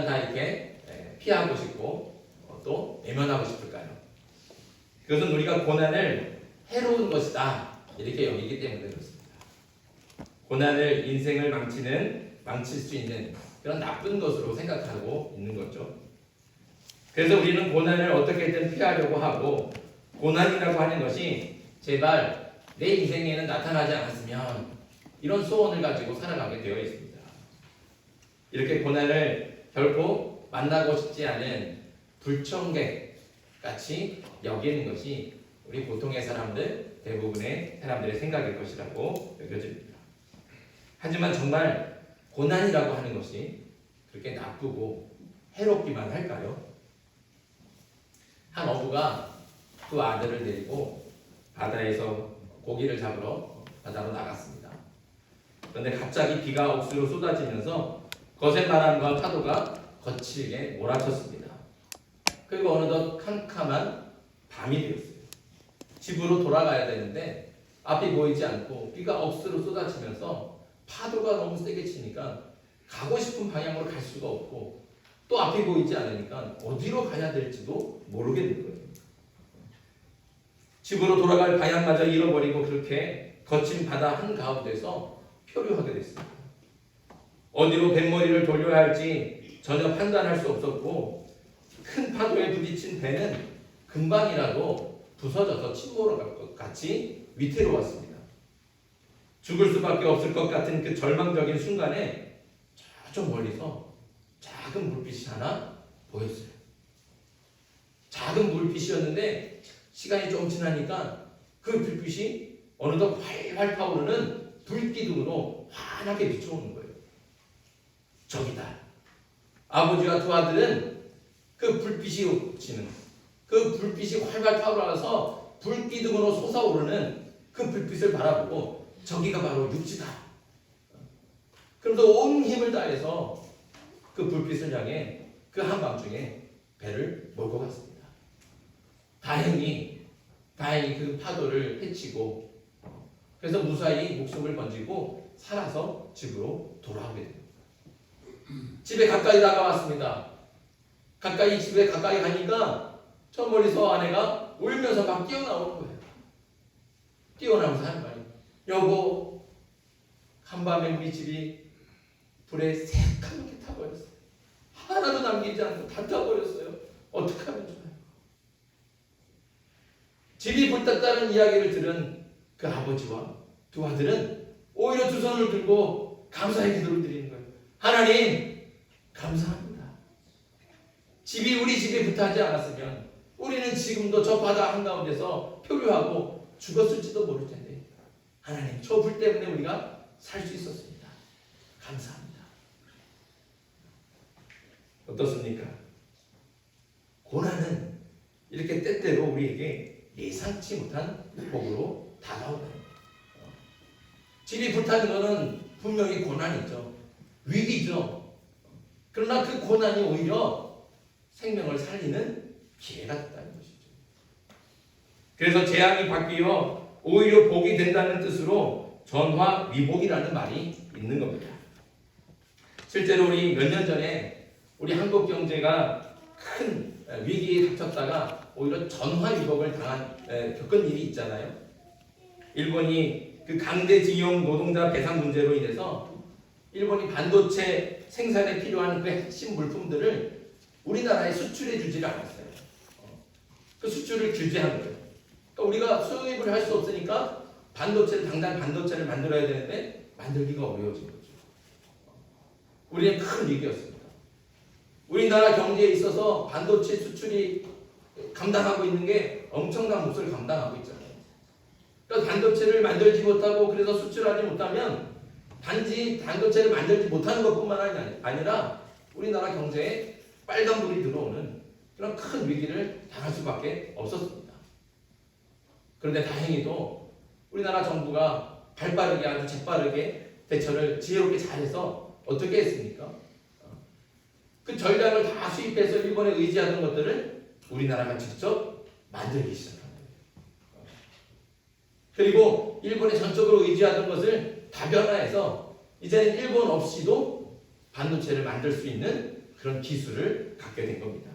다 이렇게 피하고 싶고 또 외면하고 싶을까요? 그것은 우리가 고난을 해로운 것이다 이렇게 여기기 때문에 그렇습니다. 고난을 인생을 망칠 수 있는 그런 나쁜 것으로 생각하고 있는 거죠. 그래서 우리는 고난을 어떻게든 피하려고 하고, 고난이라고 하는 것이 제발 내 인생에는 나타나지 않았으면 이런 소원을 가지고 살아가게 되어 있습니다. 이렇게 고난을 결코 만나고 싶지 않은 불청객 같이 여기는 것이 우리 보통의 사람들, 대부분의 사람들의 생각일 것이라고 여겨집니다. 하지만 정말 고난이라고 하는 것이 그렇게 나쁘고 해롭기만 할까요? 한 어부가 두 아들을 데리고 바다에서 고기를 잡으러 바다로 나갔습니다. 그런데 갑자기 비가 억수로 쏟아지면서 거센 바람과 파도가 거칠게 몰아쳤습니다. 그리고 어느덧 캄캄한 밤이 되었어요. 집으로 돌아가야 되는데 앞이 보이지 않고 비가 억수로 쏟아지면서 파도가 너무 세게 치니까 가고 싶은 방향으로 갈 수가 없고 또 앞이 보이지 않으니까 어디로 가야 될지도 모르겠는 거예요. 집으로 돌아갈 방향마저 잃어버리고 그렇게 거친 바다 한가운데서 표류하게 됐습니다. 어디로 뱃머리를 돌려야 할지 전혀 판단할 수 없었고 큰 파도에 부딪힌 배는 금방이라도 부서져서 침몰할 것 같이 위태로웠습니다. 죽을 수밖에 없을 것 같은 그 절망적인 순간에 저쪽 멀리서 작은 불빛이 하나 보였어요. 작은 불빛이었는데 시간이 좀 지나니까 그 불빛이 어느덧 활활 타오르는 불기둥으로 환하게 비춰오는 거예요. 저기다. 아버지와 두 아들은 그 불빛이 비치는, 그 불빛이 활활 타오르면서 불기둥으로 솟아오르는 그 불빛을 바라보고 저기가 바로 육지다. 그러면서 온 힘을 다해서 그 불빛을 향해 그 한밤중에 배를 몰고 갔습니다. 다행히 그 파도를 헤치고 그래서 무사히 목숨을 건지고 살아서 집으로 돌아오게 됩니다. 집에 가까이 다가왔습니다. 집에 가까이 가니까 저 멀리서 아내가 울면서 막 뛰어나오는 거예요. 뛰어나오면서 하는 말이, 여보, 한밤에 우리 집이 불에 새카맣게 타버렸어요. 하나도 남기지 않고 다 타버렸어요. 어떻게 하면 좋아요? 집이 불탔다는 이야기를 들은 그 아버지와 두 아들은 오히려 두 손을 들고 감사의 기도를 드리는 거예요. 하나님, 감사합니다. 우리 집이 불타지 않았으면 우리는 지금도 저 바다 한가운데서 표류하고 죽었을지도 모를 텐데 하나님, 저 불 때문에 우리가 살 수 있었습니다. 감사합니다. 어떻습니까? 고난은 이렇게 때때로 우리에게 예상치 못한 복으로 다가오네요. 집이 불타는 것은 분명히 고난이죠. 위기죠. 그러나 그 고난이 오히려 생명을 살리는 기회가 됐다는 것이죠. 그래서 재앙이 바뀌어 오히려 복이 된다는 뜻으로 전화위복이라는 말이 있는 겁니다. 실제로 우리 몇 년 전에 우리 한국 경제가 큰 위기에 닥쳤다가 오히려 전화위복을 겪은 일이 있잖아요. 일본이 그 강제징용 노동자 배상 문제로 인해서 일본이 반도체 생산에 필요한 그 핵심 물품들을 우리나라에 수출해 주지를 않았어요. 그 수출을 규제한 거예요. 그러니까 우리가 수입을 할 수 없으니까 당장 반도체를 만들어야 되는데 만들기가 어려워진 거죠. 우리는 큰 위기였습니다. 우리나라 경제에 있어서 반도체 수출이 감당하고 있는 게 엄청난 몫을 감당하고 있잖아요. 그러니까 반도체를 만들지 못하고 그래서 수출하지 못하면 단지 반도체를 만들지 못하는 것뿐만 아니라 우리나라 경제에 빨간불이 들어오는 그런 큰 위기를 당할 수밖에 없었습니다. 그런데 다행히도 우리나라 정부가 발빠르게 아주 재빠르게 대처를 지혜롭게 잘해서 어떻게 했습니까? 그 전략을 다 수입해서 일본에 의지하던 것들을 우리나라가 직접 만들기 시작한 거예요. 그리고 일본에 전적으로 의지하던 것을 다변화해서 이제는 일본 없이도 반도체를 만들 수 있는 그런 기술을 갖게 된 겁니다.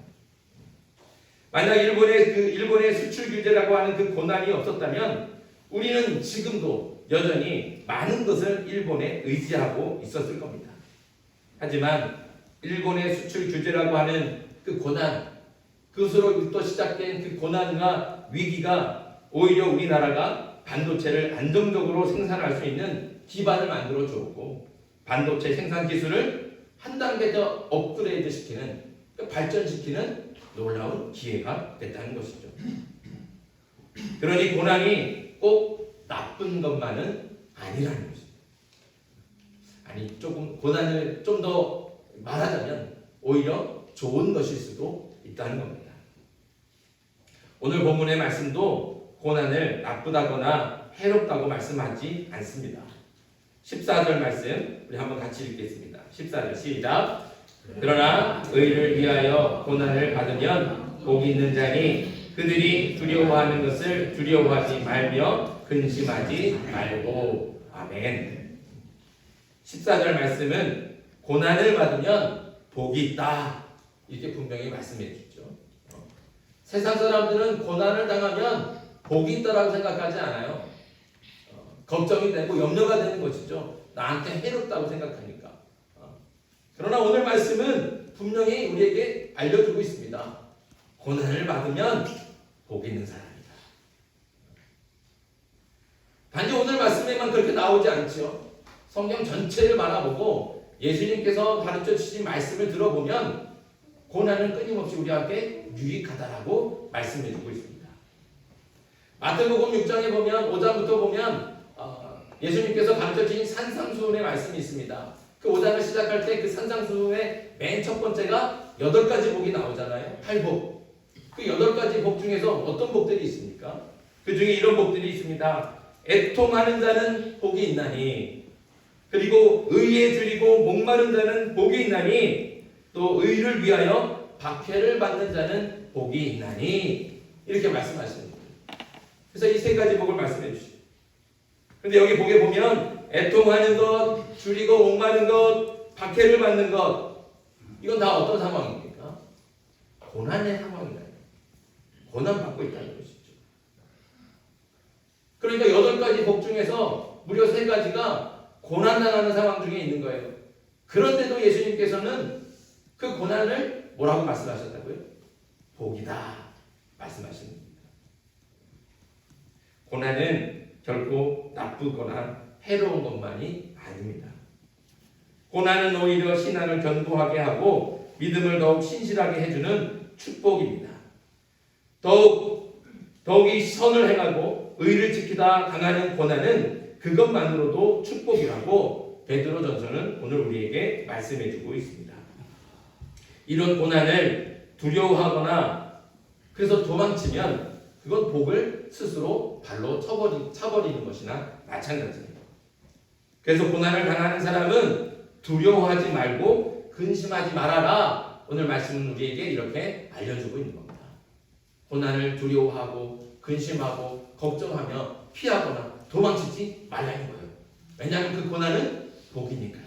만약 일본의 수출 규제라고 하는 그 고난이 없었다면 우리는 지금도 여전히 많은 것을 일본에 의지하고 있었을 겁니다. 하지만 일본의 수출 규제라고 하는 그 고난, 그것으로부터 시작된 그 고난과 위기가 오히려 우리나라가 반도체를 안정적으로 생산할 수 있는 기반을 만들어 주었고, 반도체 생산 기술을 한 단계 더 업그레이드 시키는, 발전시키는 놀라운 기회가 됐다는 것이죠. 그러니 고난이 꼭 나쁜 것만은 아니라는 것입니다. 아니, 조금 고난을 좀 더 말하자면 오히려 좋은 것일 수도 있다는 겁니다. 오늘 본문의 말씀도 고난을 나쁘다거나 해롭다고 말씀하지 않습니다. 14절 말씀 우리 한번 같이 읽겠습니다. 14절 시작. 그러나 의를 위하여 고난을 받으면 복이 있는 자니 그들이 두려워하는 것을 두려워하지 말며 근심하지 말고. 아멘. 14절 말씀은 고난을 받으면 복이 있다, 이렇게 분명히 말씀해 주죠. 세상 사람들은 고난을 당하면 복이 있다라고 생각하지 않아요. 걱정이 되고 염려가 되는 것이죠. 나한테 해롭다고 생각하니까. 그러나 오늘 말씀은 분명히 우리에게 알려주고 있습니다. 고난을 받으면 복 있는 사람이다. 단지 오늘 말씀에만 그렇게 나오지 않죠. 성경 전체를 바라보고 예수님께서 가르쳐 주신 말씀을 들어보면 고난은 끊임없이 우리에게 유익하다라고 말씀해 주고 있습니다. 마태복음 6장에 보면 5장부터 보면 예수님께서 가르쳐 주신 산상수훈의 말씀이 있습니다. 그 5장을 시작할 때 그 산상수훈의 맨 첫 번째가 8가지 복이 나오잖아요. 8복. 그 8가지 복 중에서 어떤 복들이 있습니까? 그 중에 이런 복들이 있습니다. 애통하는 자는 복이 있나니, 그리고 의에 줄이고 목마른 자는 복이 있나니, 또 의를 위하여 박해를 받는 자는 복이 있나니, 이렇게 말씀하십니다. 그래서 이 3가지 복을 말씀해 주시죠. 그런데 여기 복에 보면 애통하는 것, 줄이고 목마른 것, 박해를 받는 것, 이건 다 어떤 상황입니까? 고난의 상황이다. 고난받고 있다는 것이죠. 그러니까 8가지 복 중에서 무려 3가지가 고난당하는 상황 중에 있는 거예요. 그런데도 예수님께서는 그 고난을 뭐라고 말씀하셨다고요? 복이다 말씀하시는 겁니다. 고난은 결코 나쁘거나 해로운 것만이 아닙니다. 고난은 오히려 신앙을 견고하게 하고 믿음을 더욱 신실하게 해주는 축복입니다. 더욱이 선을 행하고 의를 지키다 강하는 고난은 그것만으로도 축복이라고 베드로전서는 오늘 우리에게 말씀해주고 있습니다. 이런 고난을 두려워하거나 그래서 도망치면 그건 복을 스스로 발로 차버리는 것이나 마찬가지입니다. 그래서 고난을 당하는 사람은 두려워하지 말고 근심하지 말아라. 오늘 말씀은 우리에게 이렇게 알려주고 있는 겁니다. 고난을 두려워하고 근심하고 걱정하며 피하거나 도망치지 말라는 거예요. 왜냐하면 그 고난은 복이니까요.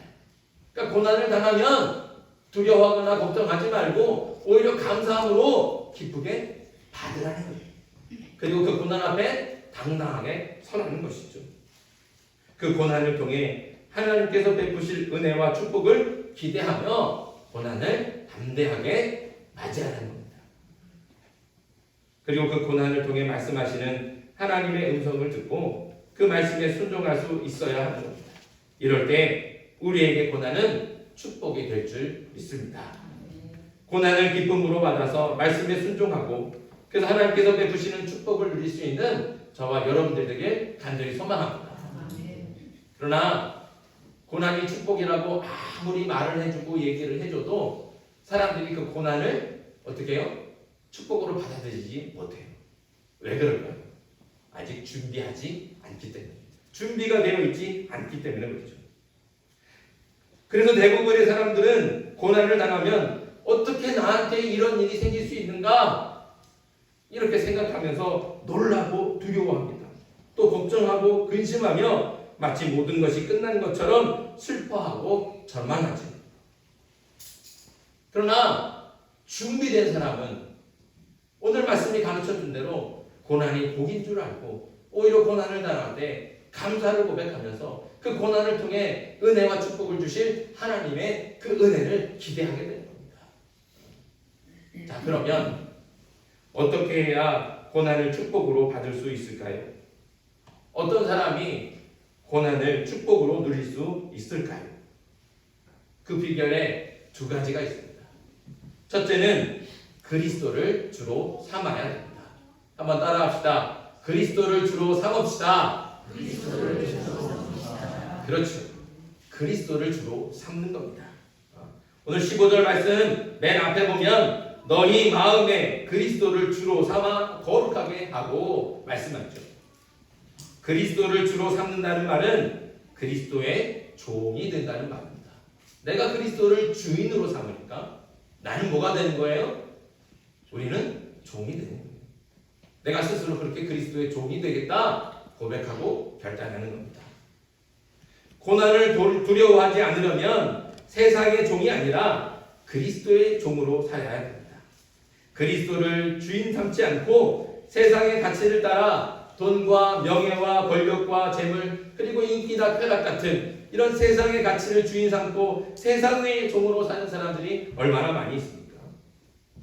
그러니까 고난을 당하면 두려워하거나 걱정하지 말고 오히려 감사함으로 기쁘게 받으라는 거예요. 그리고 그 고난 앞에 당당하게 서라는 것이죠. 그 고난을 통해 하나님께서 베푸실 은혜와 축복을 기대하며 고난을 담대하게 맞이하라는 겁니다. 그리고 그 고난을 통해 말씀하시는 하나님의 음성을 듣고 그 말씀에 순종할 수 있어야 하는 겁니다. 이럴 때 우리에게 고난은 축복이 될 줄 믿습니다. 고난을 기쁨으로 받아서 말씀에 순종하고 그래서 하나님께서 베푸시는 축복을 누릴 수 있는 저와 여러분들 되길 간절히 소망합니다. 그러나 고난이 축복이라고 아무리 말을 해주고 얘기를 해줘도 사람들이 그 고난을 어떻게 해요? 축복으로 받아들이지 못해요. 왜 그럴까요? 아직 준비하지 않기 때문에. 준비가 되어 있지 않기 때문에 그렇죠. 그래서 대부분의 사람들은 고난을 당하면 어떻게 나한테 이런 일이 생길 수 있는가? 이렇게 생각하면서 놀라고 두려워합니다. 또 걱정하고 근심하며 마치 모든 것이 끝난 것처럼 슬퍼하고 절망하죠. 그러나 준비된 사람은 오늘 말씀이 가르쳐준 대로 고난이 복인 줄 알고 오히려 고난을 당할 때 감사를 고백하면서 그 고난을 통해 은혜와 축복을 주실 하나님의 그 은혜를 기대하게 되는 겁니다. 자, 그러면 어떻게 해야 고난을 축복으로 받을 수 있을까요? 어떤 사람이 고난을 축복으로 누릴 수 있을까요? 그 비결에 두 가지가 있습니다. 첫째는 그리스도를 주로 삼아야 됩니다. 한번 따라합시다. 그리스도를 주로 삼읍시다. 그렇죠. 그리스도를 주로 삼는 겁니다. 오늘 15절 말씀 맨 앞에 보면 너희 마음에 그리스도를 주로 삼아 거룩하게 하고 말씀하죠. 그리스도를 주로 삼는다는 말은 그리스도의 종이 된다는 말입니다. 내가 그리스도를 주인으로 삼으니까 나는 뭐가 되는 거예요? 우리는 종이 되는 거예요. 내가 스스로 그렇게 그리스도의 종이 되겠다 고백하고 결단하는 겁니다. 고난을 두려워하지 않으려면 세상의 종이 아니라 그리스도의 종으로 살아야 됩니다. 그리스도를 주인 삼지 않고 세상의 가치를 따라 돈과 명예와 권력과 재물 그리고 인기나 쾌락 같은 이런 세상의 가치를 주인 삼고 세상의 종으로 사는 사람들이 얼마나 많이 있습니까?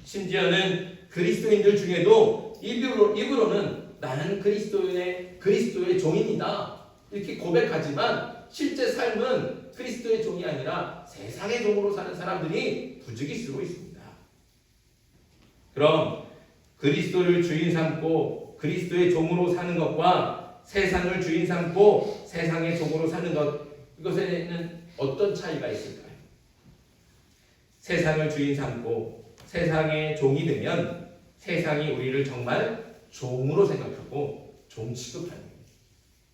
심지어는 그리스도인들 중에도 입으로는 나는 그리스도의 종입니다 이렇게 고백하지만 실제 삶은 그리스도의 종이 아니라 세상의 종으로 사는 사람들이 부지기수로 있습니다. 그럼 그리스도를 주인 삼고 그리스도의 종으로 사는 것과 세상을 주인 삼고 세상의 종으로 사는 것, 이것에는 어떤 차이가 있을까요? 세상을 주인 삼고 세상의 종이 되면 세상이 우리를 정말 종으로 생각하고 종 취급하는 거예요.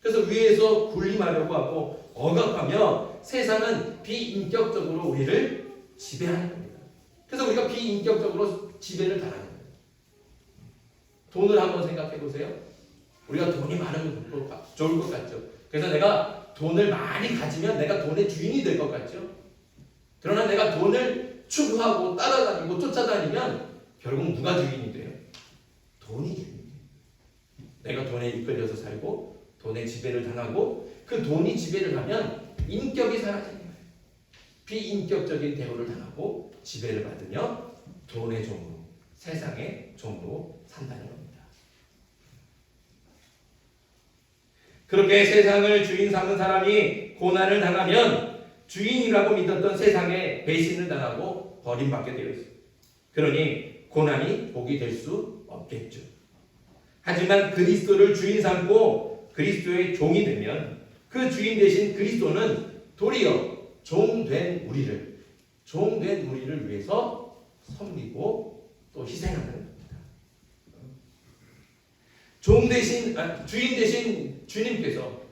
그래서 위에서 군림하려고 하고 억압하며 세상은 비인격적으로 우리를 지배하는 겁니다. 그래서 우리가 비인격적으로 지배를 당하는 거예요. 돈을 한번 생각해 보세요. 우리가 돈이 많으면 좋을 것 같죠. 그래서 내가 돈을 많이 가지면 내가 돈의 주인이 될 것 같죠. 그러나 내가 돈을 추구하고 따라다니고 쫓아다니면 결국 누가 주인이 돼요? 돈이 주인이 돼요. 내가 돈에 이끌려서 살고 돈의 지배를 당하고 그 돈이 지배를 하면 인격이 사라지는 거예요. 비인격적인 대우를 당하고 지배를 받으며 돈의 종으로 세상의 종으로 산다는 겁니다. 그렇게 세상을 주인 삼은 사람이 고난을 당하면 주인이라고 믿었던 세상에 배신을 당하고 버림받게 되어 있습니다. 그러니 고난이 복이 될 수 없겠죠. 하지만 그리스도를 주인 삼고 그리스도의 종이 되면 그 주인 대신 그리스도는 도리어 종된 우리를 위해서 섬기고 또 희생하는 겁니다. 주인 대신 주님께서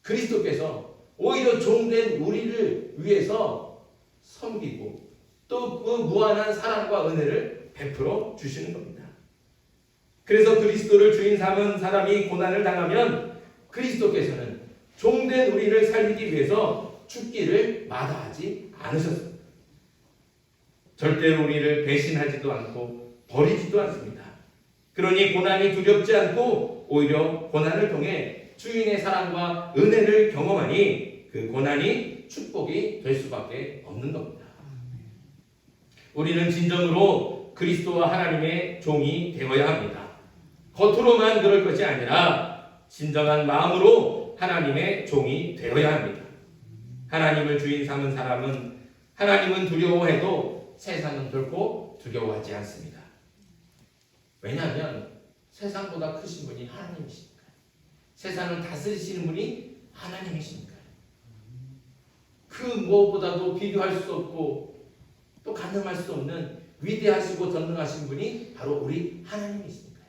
그리스도께서 오히려 종된 우리를 위해서 섬기고 또 그 무한한 사랑과 은혜를 베풀어 주시는 겁니다. 그래서 그리스도를 주인 삼은 사람이 고난을 당하면 그리스도께서는 종된 우리를 살리기 위해서 죽기를 마다하지 않으셨습니다. 절대로 우리를 배신하지도 않고 버리지도 않습니다. 그러니 고난이 두렵지 않고 오히려 고난을 통해 주인의 사랑과 은혜를 경험하니 그 고난이 축복이 될 수밖에 없는 겁니다. 우리는 진정으로 그리스도와 하나님의 종이 되어야 합니다. 겉으로만 그럴 것이 아니라 진정한 마음으로 하나님의 종이 되어야 합니다. 하나님을 주인 삼은 사람은 하나님은 두려워해도 세상은 결코 두려워하지 않습니다. 왜냐하면 세상보다 크신 분이 하나님이시니까요. 세상을 다스리시는 분이 하나님이시니까요. 그 무엇보다도 비교할 수 없고 또 가늠할 수 없는 위대하시고 전능하신 분이 바로 우리 하나님이시니까요.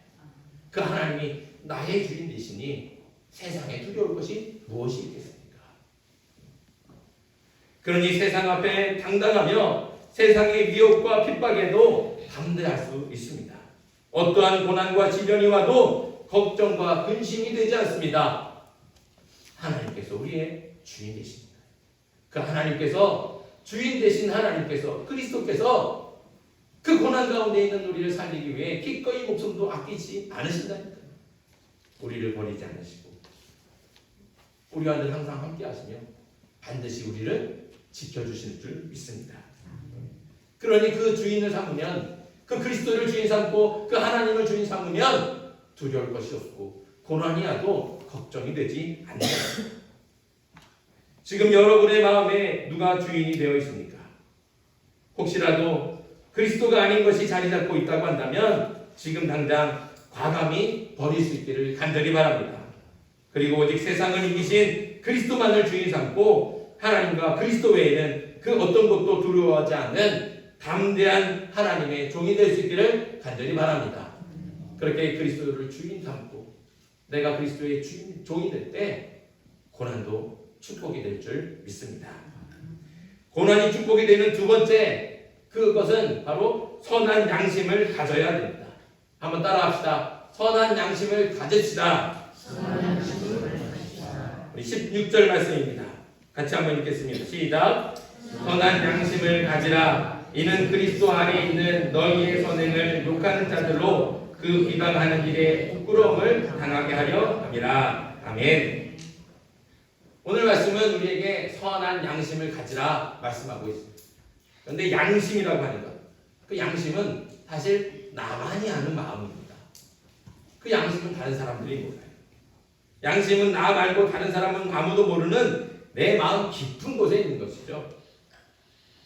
그 하나님이 나의 주인 되시니 세상에 두려울 것이 무엇이 있겠습니까? 그러니 세상 앞에 당당하며 세상의 위협과 핍박에도 담대할 수 있습니다. 어떠한 고난과 지변이 와도 걱정과 근심이 되지 않습니다. 하나님께서 우리의 주인 되십니다. 그 하나님께서 주인 되신 하나님께서, 그리스도께서 그 고난 가운데 있는 우리를 살리기 위해 기꺼이 목숨도 아끼지 않으신다니까요. 우리를 버리지 않으시고 우리와 늘 항상 함께 하시며 반드시 우리를 지켜주실 줄 믿습니다. 그러니 그 주인을 삼으면, 그 그리스도를 주인 삼고 그 하나님을 주인 삼으면 두려울 것이 없고 고난이 와도 걱정이 되지 않는다. 지금 여러분의 마음에 누가 주인이 되어 있습니까? 혹시라도 그리스도가 아닌 것이 자리 잡고 있다고 한다면 지금 당장 과감히 버릴 수 있기를 간절히 바랍니다. 그리고 오직 세상을 이기신 그리스도만을 주인 삼고 하나님과 그리스도 외에는 그 어떤 것도 두려워하지 않는 담대한 하나님의 종이 될 수 있기를 간절히 바랍니다. 그렇게 그리스도를 주인 삼고 내가 그리스도의 종이 될 때 고난도 축복이 될 줄 믿습니다. 고난이 축복이 되는 두 번째, 그것은 바로 선한 양심을 가져야 됩니다. 한번 따라합시다. 선한 양심을 가집시다. 우리 16절 말씀입니다. 같이 한번 읽겠습니다. 시작. 선한 양심을 가지라. 이는 그리스도 안에 있는 너희의 선행을 욕하는 자들로 그 비방하는 일에 부끄러움을 당하게 하려 함이라. 아멘. 오늘 말씀은 우리에게 선한 양심을 가지라 말씀하고 있습니다. 그런데 양심이라고 하는 것, 그 양심은 사실 나만이 아는 마음입니다. 그 양심은 다른 사람들이 몰라요. 양심은 나 말고 다른 사람은 아무도 모르는 내 마음 깊은 곳에 있는 것이죠.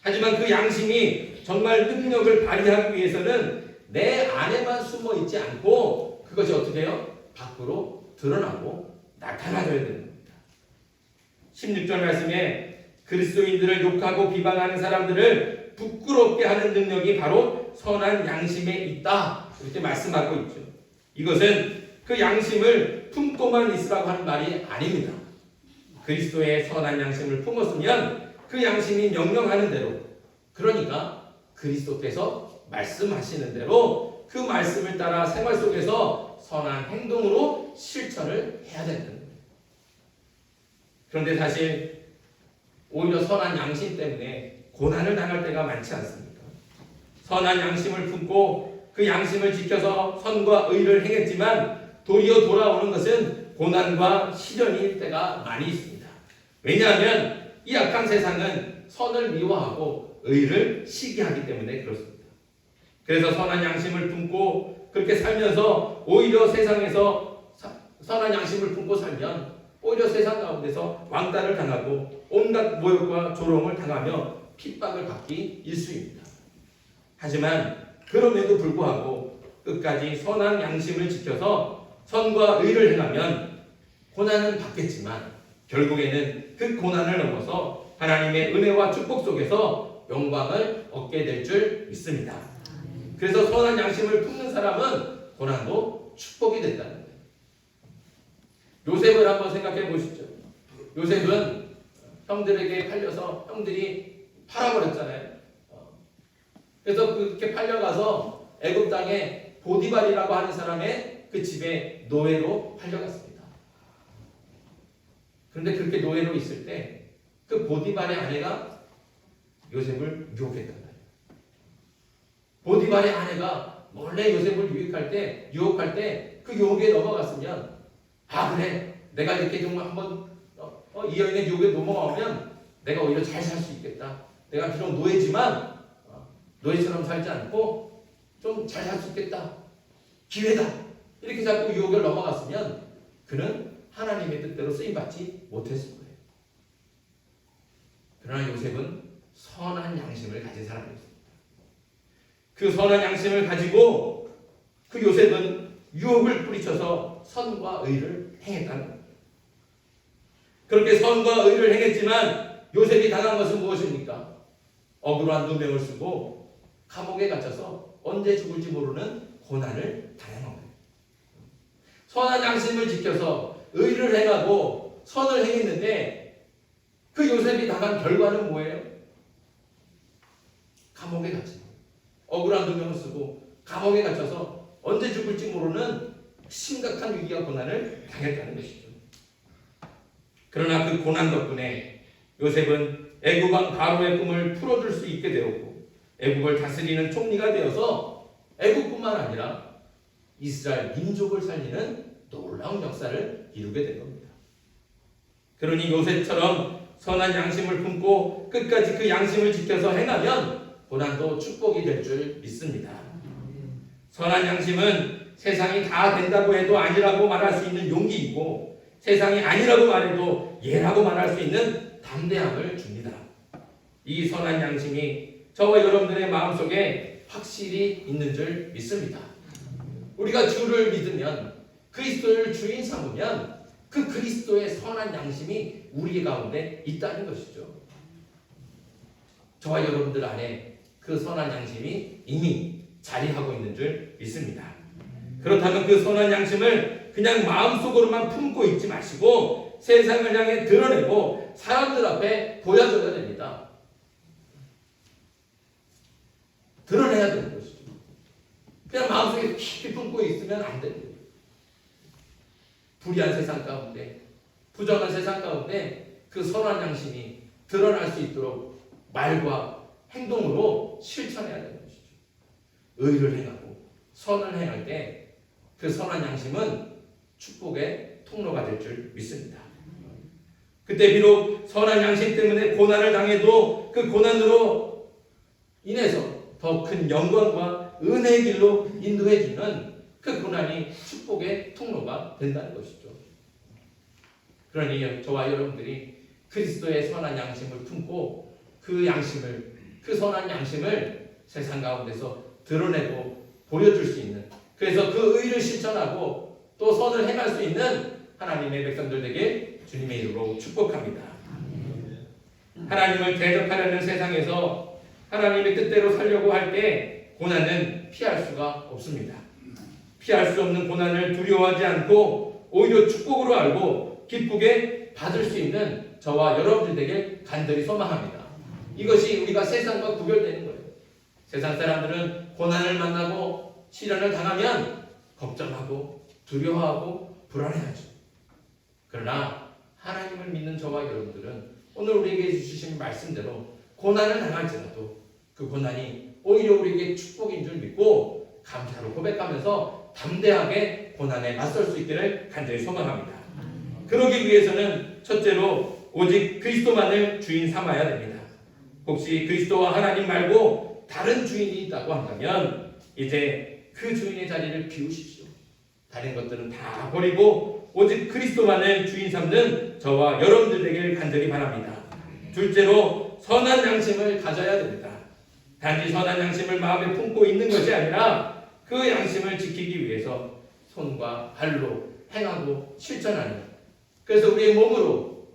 하지만 그 양심이 정말 능력을 발휘하기 위해서는 내 안에만 숨어 있지 않고 그것이 어떻게 해요? 밖으로 드러나고 나타나줘야 되는 겁니다. 16절 말씀에 그리스도인들을 욕하고 비방하는 사람들을 부끄럽게 하는 능력이 바로 선한 양심에 있다, 이렇게 말씀하고 있죠. 이것은 그 양심을 품고만 있으라고 하는 말이 아닙니다. 그리스도의 선한 양심을 품었으면 그 양심이 명령하는 대로, 그러니까 그리스도께서 말씀하시는 대로 그 말씀을 따라 생활 속에서 선한 행동으로 실천을 해야 된다는 거예요. 그런데 사실 오히려 선한 양심 때문에 고난을 당할 때가 많지 않습니까? 선한 양심을 품고 그 양심을 지켜서 선과 의를 행했지만 도리어 돌아오는 것은 고난과 시련일 때가 많이 있습니다. 왜냐하면 이 악한 세상은 선을 미워하고 의를 시기하기 때문에 그렇습니다. 그래서 선한 양심을 품고 그렇게 살면서 오히려 세상에서 선한 양심을 품고 살면 오히려 세상 가운데서 왕따를 당하고 온갖 모욕과 조롱을 당하며 핍박을 받기 일쑤입니다. 하지만 그럼에도 불구하고 끝까지 선한 양심을 지켜서 선과 의를 행하면 고난은 받겠지만 결국에는 그 고난을 넘어서 하나님의 은혜와 축복 속에서 영광을 얻게 될 줄 믿습니다. 그래서 선한 양심을 품는 사람은 고난도 축복이 된다는 거예요. 요셉을 한번 생각해 보시죠. 요셉은 형들에게 팔려서 형들이 팔아버렸잖아요. 그래서 그렇게 팔려가서 애굽 땅에 보디발이라고 하는 사람의 그 집에 노예로 팔려갔습니다. 그런데 그렇게 노예로 있을 때 그 보디발의 아내가 요셉을 유혹했단 말이에요. 보디발의 아내가 몰래 요셉을 유혹할 때 그 유혹에 넘어갔으면, 아 그래, 내가 이렇게 좀 한번 이 여인의 유혹에 넘어가면 내가 오히려 잘 살 수 있겠다. 내가 비록 노예지만 노예처럼 살지 않고 좀 잘 살 수 있겠다. 기회다. 이렇게 자꾸 유혹을 넘어갔으면 그는 하나님의 뜻대로 쓰임받지 못했을 거예요. 그러나 요셉은 선한 양심을 가진 사람이었습니다. 그 선한 양심을 가지고 그 요셉은 유혹을 뿌리쳐서 선과 의를 행했다는 겁니다. 그렇게 선과 의를 행했지만 요셉이 당한 것은 무엇입니까? 억울한 누명을 쓰고 감옥에 갇혀서 언제 죽을지 모르는 고난을 당한 거예요. 선한 양심을 지켜서 의를 행하고 선을 행했는데 그 요셉이 당한 결과는 뭐예요? 감옥에 갇힌 거예요. 억울한 누명을 쓰고 감옥에 갇혀서 언제 죽을지 모르는 심각한 위기와 고난을 당했다는 것이죠. 그러나 그 고난 덕분에 요셉은 애굽 왕 바로의 꿈을 풀어줄 수 있게 되었고 애굽을 다스리는 총리가 되어서 애굽뿐만 아니라 이스라엘 민족을 살리는 놀라운 역사를 이루게 된 겁니다. 그러니 요셉처럼 선한 양심을 품고 끝까지 그 양심을 지켜서 행하면 고난도 축복이 될 줄 믿습니다. 선한 양심은 세상이 다 된다고 해도 아니라고 말할 수 있는 용기이고 세상이 아니라고 말해도 예라고 말할 수 있는 담대함을 줍니다. 이 선한 양심이 저와 여러분들의 마음속에 확실히 있는 줄 믿습니다. 우리가 주를 믿으면 그리스도를 주인 삼으면 그 그리스도의 선한 양심이 우리 가운데 있다는 것이죠. 저와 여러분들 안에 그 선한 양심이 이미 자리하고 있는 줄 믿습니다. 그렇다면 그 선한 양심을 그냥 마음속으로만 품고 있지 마시고 세상을 향해 드러내고 사람들 앞에 보여줘야 됩니다. 드러내야 되는 것이죠. 그냥 마음속에 깊이 품고 있으면 안 됩니다. 불의한 세상 가운데, 부정한 세상 가운데 그 선한 양심이 드러날 수 있도록 말과 행동으로 실천해야 되는 것이죠. 의를 행하고 선을 행할 때 그 선한 양심은 축복의 통로가 될 줄 믿습니다. 그때 비록 선한 양심 때문에 고난을 당해도 그 고난으로 인해서 더 큰 영광과 은혜의 길로 인도해주는 그 고난이 축복의 통로가 된다는 것이죠. 그러니 저와 여러분들이 그리스도의 선한 양심을 품고 그 양심을, 그 선한 양심을 세상 가운데서 드러내고 보여줄 수 있는, 그래서 그 의를 실천하고 또 선을 행할 수 있는 하나님의 백성들 되길 주님의 이름으로 축복합니다. 하나님을 대적하려는 세상에서 하나님의 뜻대로 살려고 할 때 고난은 피할 수가 없습니다. 피할 수 없는 고난을 두려워하지 않고 오히려 축복으로 알고 기쁘게 받을 수 있는 저와 여러분들 되길 간절히 소망합니다. 이것이 우리가 세상과 구별되는 거예요. 세상 사람들은 고난을 만나고 시련을 당하면 걱정하고 두려워하고 불안해하죠. 그러나 하나님을 믿는 저와 여러분들은 오늘 우리에게 주신 말씀대로 고난을 당할지라도 그 고난이 오히려 우리에게 축복인 줄 믿고 감사로 고백하면서 담대하게 고난에 맞설 수 있기를 간절히 소망합니다. 그러기 위해서는 첫째로 오직 그리스도만을 주인 삼아야 됩니다. 혹시 그리스도와 하나님 말고 다른 주인이 있다고 한다면 이제 그 주인의 자리를 비우십시오. 다른 것들은 다 버리고 오직 그리스도만을 주인 삼는 저와 여러분들 되길 간절히 바랍니다. 둘째로 선한 양심을 가져야 됩니다. 단지 선한 양심을 마음에 품고 있는 것이 아니라 그 양심을 지키기 위해서 손과 발로 행하고 실천하는, 그래서 우리의 몸으로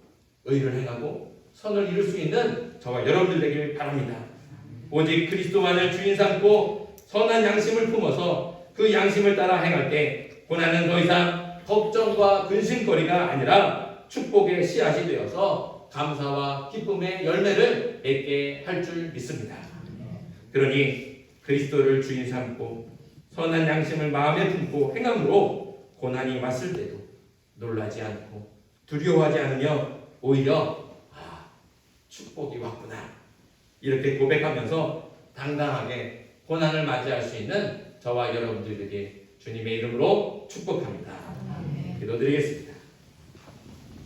의를 행하고 선을 이룰 수 있는 저와 여러분들 되길 바랍니다. 오직 그리스도만을 주인 삼고 선한 양심을 품어서 그 양심을 따라 행할 때 고난은 더 이상 걱정과 근심거리가 아니라 축복의 씨앗이 되어서 감사와 기쁨의 열매를 맺게 할 줄 믿습니다. 그러니 그리스도를 주인 삼고 선한 양심을 마음에 품고 행함으로 고난이 왔을 때도 놀라지 않고 두려워하지 않으며 오히려 축복이 왔구나 이렇게 고백하면서 당당하게 고난을 맞이할 수 있는 저와 여러분들에게 주님의 이름으로 축복합니다. 기도드리겠습니다.